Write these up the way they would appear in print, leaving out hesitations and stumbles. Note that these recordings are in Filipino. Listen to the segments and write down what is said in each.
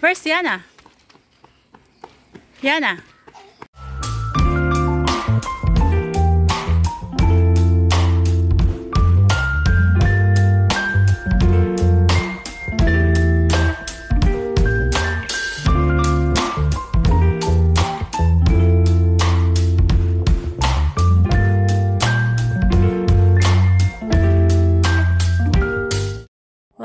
Where's Yana? Yana?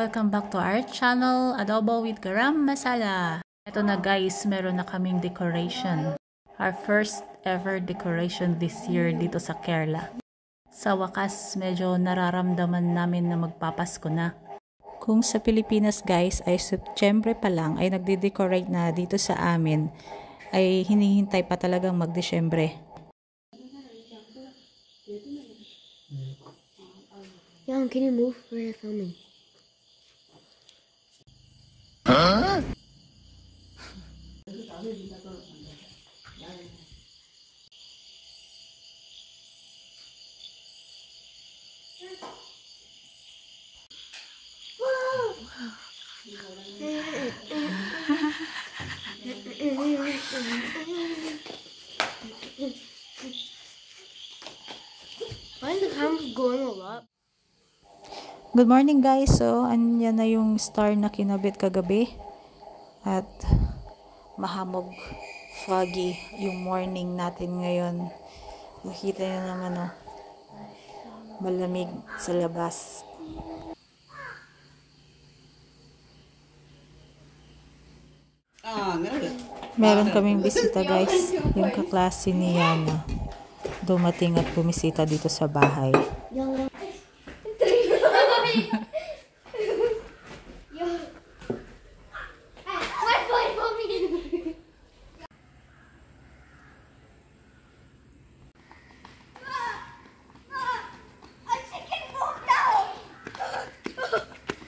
Welcome back to our channel, Adobo with Garam Masala. Ito na guys, meron na kaming decoration. Our first ever decoration this year dito sa Kerala. Sa wakas, medyo nararamdaman namin na magpapasko na. Kung sa Pilipinas guys ay Setyembre pa lang ay nagde-decorate na dito sa amin, ay hinihintay pa talagang mag-Desyembre. Jan, can you move? We're filming. Huh? Why is the camera going all up? Good morning guys, so andyan na yung star na kinabit kagabi at mahamog, foggy yung morning natin ngayon. Nakita nyo naman malamig sa labas. Meron kaming bisita guys, yung kaklase ni Yana dumating at bumisita dito sa bahay.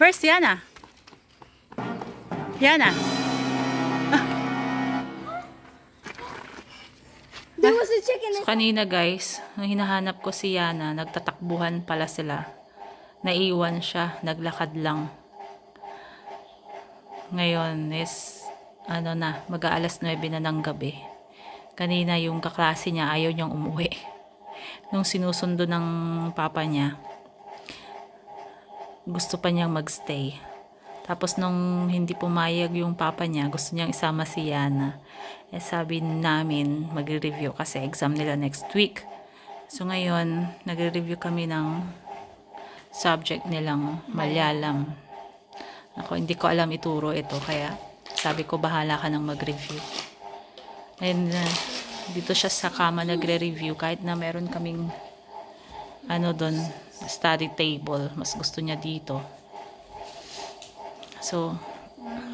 Where's Yana? Yana? There was a chicken. So, kanina guys, nung hinahanap ko si Yana, nagtatakbuhan pala sila. Naiwan siya, naglakad lang. Ngayon is, mag-aalas 9 na ng gabi. Kanina yung kaklase niya, ayaw niyang umuwi. Nung sinusundo ng papa niya, gusto pa niyang magstay. Tapos nung hindi pumayag yung papa niya, gusto niyang isama si Yana. Eh sabi namin, magre-review kasi exam nila next week. So ngayon, nagre-review kami ng subject nilang Malayalam. Ako, hindi ko alam ituro ito, kaya sabi ko bahala ka nang mag-review. And dito siya sa kama nagre-review kahit na meron kaming doon, study table. Mas gusto niya dito. So,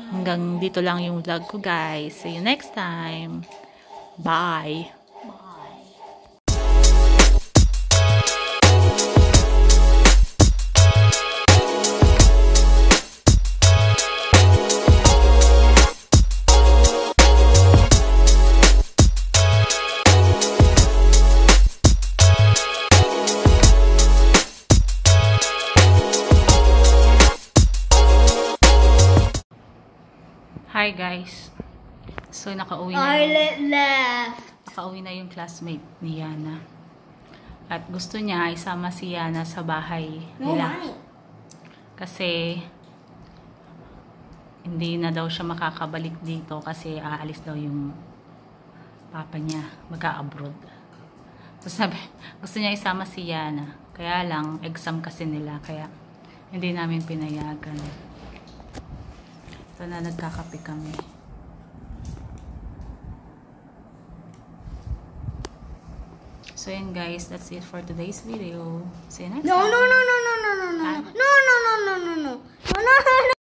hanggang dito lang yung vlog ko guys. See you next time. Bye! Hi guys. So nakauwi na nakauwi na yung classmate ni Yana. At gusto niya isama si Yana sa bahay nila. Kasi hindi na daw siya makakabalik dito kasi aalis daw yung papa niya, mag-a-abroad. So sabi, gusto niya isama si Yana. Kaya lang exam kasi nila, kaya hindi namin pinayagan. Ito na, nagkakape kami. So yun guys, that's it for today's video. See you next time. No.